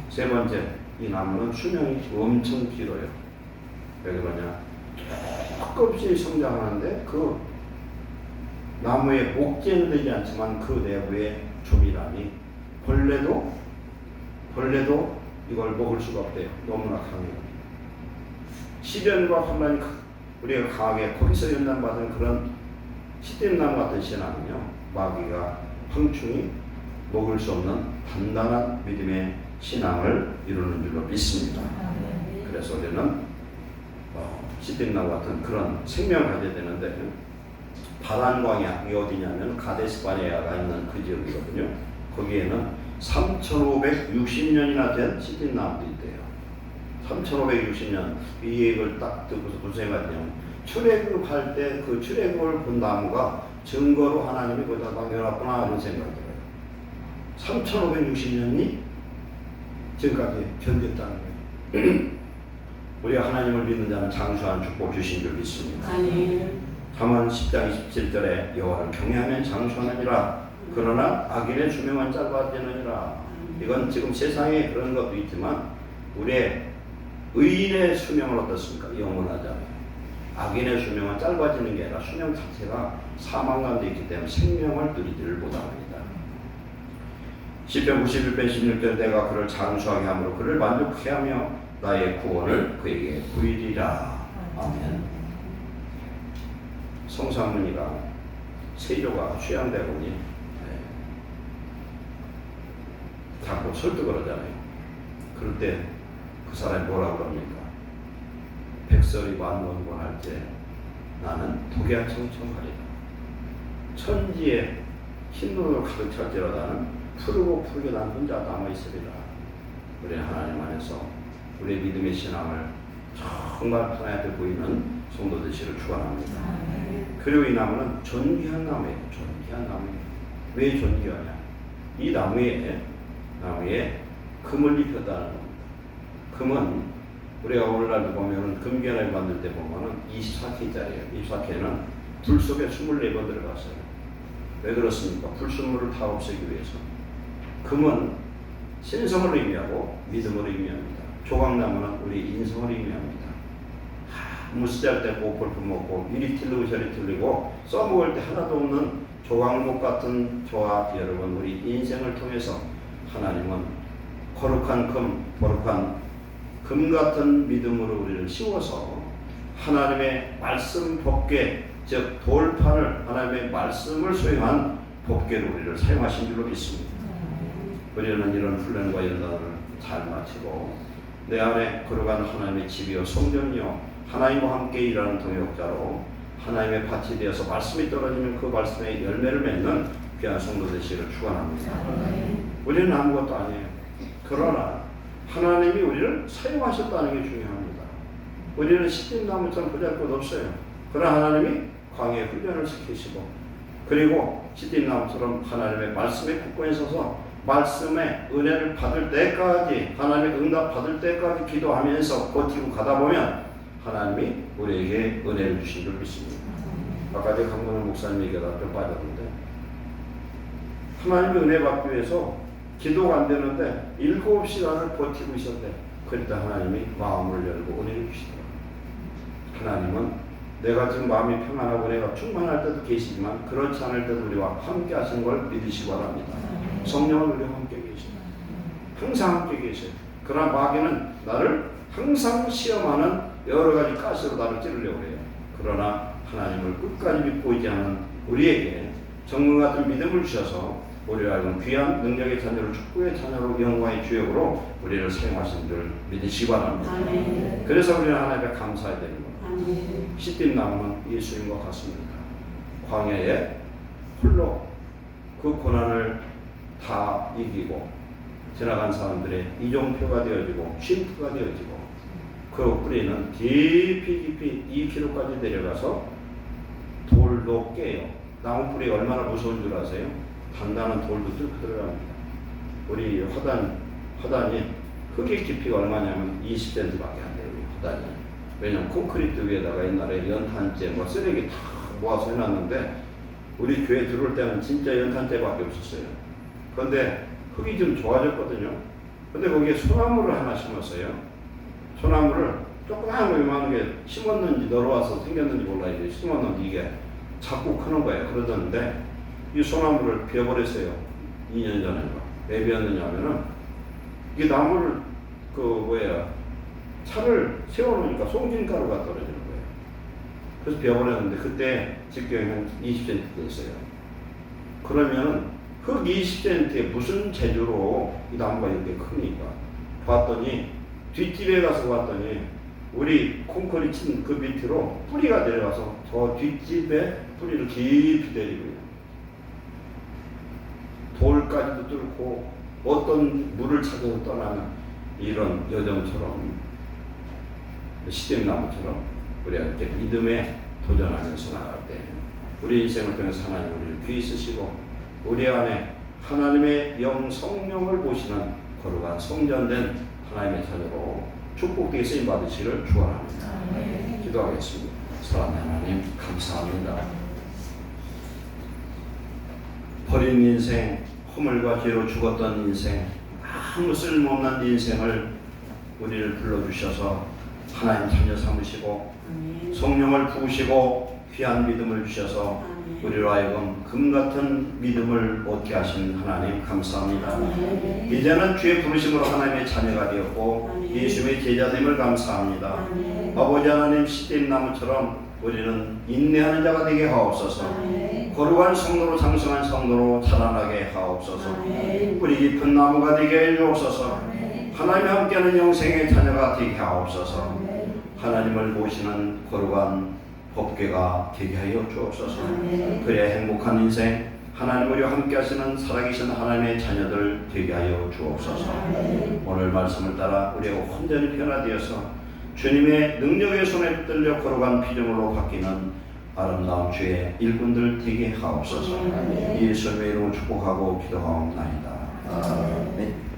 [SPEAKER 1] 세 번째, 이 나무는 수명이 엄청 길어요. 왜 그러냐? 조금씩 성장하는데 그 나무의 목재는 되지 않지만 그 내부의 조밀함이 벌레도 이걸 먹을 수가 없대요. 너무나 강해요. 시련과 환난이 우리가 강하게 거기서 연단받은 그런 시댐나무 같은 신앙은요 마귀가 황충이 먹을 수 없는 단단한 믿음의 신앙을 이루는 줄로 믿습니다. 그래서 우리는 시댐나무 같은 그런 생명을 가져야 되는데 바란광야 이 어디냐면 가데스바네아가 있는 그 지역이거든요. 거기에는 3,560년이나 된 시댐나무도 있대요. 3,560년 이 얘기를 딱 듣고서 무슨 생각이냐면 출애굽할 때 그 출애굽을 본 나무가 증거로 하나님이 거기다 남겨놨구나 이런 생각이 들어요. 3,560년이 지금까지 견뎠다는 거예요. 우리가 하나님을 믿는 자는 장수한 축복 주신 줄 믿습니다. 잠언 10장 27절에 여호와를 경외하면 장수하느니라 그러나 악인의 수명은 짧아지느니라. 이건 지금 세상에 그런 것도 있지만 우리의 의인의 수명은 어떻습니까? 영원하잖아요. 악인의 수명은 짧아지는 게 아니라 수명 자체가 사망 가운데 있기 때문에 생명을 누리지를 못합니다. 시편 91편 16절 내가 그를 장수하게 함으로 그를 만족케 하며 나의 구원을 그에게 보이리라. 아멘. 성삼문이가 세조가 취향대군이 자꾸 설득을 하잖아요. 그럴 때 그 사람이 뭐라고 그럽니까? 백설이 만원권할 때 나는 독야청청하리라. 천지에 흰눈으로 가득 찰지라다는 푸르고 푸르게 난 혼자 남아있으리라. 우리 하나님 안에서 우리의 믿음의 신앙을 정말 하나님께 보이는 성도 되시기를 축원합니다. 그리고 이 나무는 존귀한 나무예요. 존귀한 나무예요. 왜 존귀하냐? 이 나무에 금을 입혔다는 겁니다. 금은 우리가 오늘날도 보면은 금괴를 만들 때 보면은 24K짜리예요. 24K는 불 속에 24번 들어갔어요. 왜 그렇습니까? 불순물을 다 없애기 위해서. 금은 신성을 의미하고 믿음을 의미합니다. 조각나무는 우리 인성을 의미합니다. 아무 쓰잘데없고 볼품없고 이리 틀리고 저리 틀리고 써먹을 때 하나도 없는 조각목 같은 저와 여러분 우리 인생을 통해서 하나님은 거룩한 금 같은 믿음으로 우리를 씌워서 하나님의 말씀 법궤, 즉 돌판을 하나님의 말씀을 소유한 법궤로 우리를 사용하신 줄로 믿습니다. 우리는 이런 훈련과 연단을 잘 마치고 내 안에 거룩한 하나님의 집이요 성전이요 하나님과 함께 일하는 동역자로 하나님의 밭이 되어서 말씀이 떨어지면 그 말씀의 열매를 맺는 귀한 성도 되시기를 축원합니다. 우리는 아무것도 아니에요. 그러나 하나님이 우리를 사용하셨다는 게 중요합니다. 우리는 시딤나무처럼 보잘것 없어요. 그러나 하나님이 광야에 훈련을 시키시고 그리고 시딤나무처럼 하나님의 말씀에 굳건히 서서 말씀의 은혜를 받을 때까지 하나님의 응답 받을 때까지 기도하면서 버티고 가다 보면 하나님이 우리에게 은혜를 주신 줄 믿습니다. 아까 제가 강문호 목사님 얘기가 좀 빠졌는데 하나님의 은혜 받기 위해서 기도가 안 되는데 7시간을 버티고 있었대. 그때 하나님이 마음을 열고 은혜를 주시더라고요. 하나님은 내가 지금 마음이 평안하고 내가 충만할 때도 계시지만 그렇지 않을 때도 우리와 함께 하시는 걸 믿으시기 바랍니다. 성령은 우리와 함께 계십니다. 항상 함께 계셔요. 그러나 마귀는 나를 항상 시험하는 여러 가지 가시로 나를 찌르려고 해요. 그러나 하나님을 끝까지 믿고 있지 않은 우리에게 정문 같은 믿음을 주셔서 우리를 하여금 귀한 능력의 자녀로 축복의 자녀로 영광의 주역으로 우리를 사용하신 줄 믿으시기 바랍니다. 아멘. 그래서 우리는 하나님께 감사해야 되는 겁니다. 시딤나무는 예수님과 같습니다. 광야에 홀로 그 고난을 다 이기고 지나간 사람들의 이종표가 되어지고 쉼표가 되어지고 그 뿌리는 깊이 2km까지 내려가서 돌도 깨요. 나무 뿌리가 얼마나 무서운 줄 아세요? 단단한 돌도 뚫고 들어갑니다. 우리 화단이 흙의 깊이가 얼마냐면 20cm밖에 안 돼요. 화단이. 왜냐면 콘크리트 위에다가 옛날에 연탄재 쓰레기 다 모아서 해놨는데 우리 교회 들어올 때는 진짜 연탄재밖에 없었어요. 그런데 흙이 좀 좋아졌거든요. 근데 거기에 소나무를 하나 심었어요. 소나무를 조그마한 거 이만한 게 심었는지 넘어와서 생겼는지 몰라요. 심었는데 이게 자꾸 크는 거예요. 그러던데 이 소나무를 베어버렸어요. 2년 전에. 왜 베었느냐면은 이 나무를 차를 세워놓으니까 송진가루가 떨어지는 거예요. 그래서 베어버렸는데 그때 직경이 한 20cm 됐어요. 그러면은 흙 20cm에 무슨 재주로 이 나무가 이렇게 크니까 봤더니 뒷집에 가서 봤더니 우리 콘크리트 친 그 밑으로 뿌리가 내려가서 저 뒷집에 뿌리를 깊이 내리고 있어요. 돌까지도 뚫고 어떤 물을 찾아서 떠나는 이런 여정처럼 시딤나무처럼 우리가 이렇게 믿음에 도전하면서 나갈 때 우리 인생을 통해서 하나님 우리를 귀히 쓰시고 우리 안에 하나님의 영 성령을 보시는 거룩한 성전된 하나님의 자녀로 축복되게 쓰임 받으시기를 축원합니다. 기도하겠습니다. 사랑하는 하나님 감사합니다. 버린 인생, 허물과 죄로 죽었던 인생, 아무 쓸모없는 인생을 우리를 불러주셔서 하나님 자녀 삼으시고 성령을 부으시고 귀한 믿음을 주셔서 우리로 하여금 금같은 믿음을 얻게 하신 하나님 감사합니다. 이제는 주의 부르심으로 하나님의 자녀가 되었고 예수의 제자됨을 감사합니다. 아버지 하나님 시딤나무처럼 우리는 인내하는 자가 되게 하옵소서. 거룩한 성도로 장성한 성도로 자라나게 하옵소서. 뿌리 깊은 나무가 되게 해 주옵소서. 하나님과 함께하는 영생의 자녀가 되게 하옵소서. 하나님을 모시는 거룩한 법궤가 되게 하여 주옵소서. 그래야 행복한 인생, 하나님 우리와 함께 하시는 살아계신 하나님의 자녀들 되게 하여 주옵소서. 오늘 말씀을 따라 우리가 온전히 변화되어서 주님의 능력의 손에 붙들려 거룩한 피조물로 바뀌는 아름다운 주의 일꾼들 되게 하옵소서. 예수님의 이름으로 축복하고 기도하옵나이다. 아멘.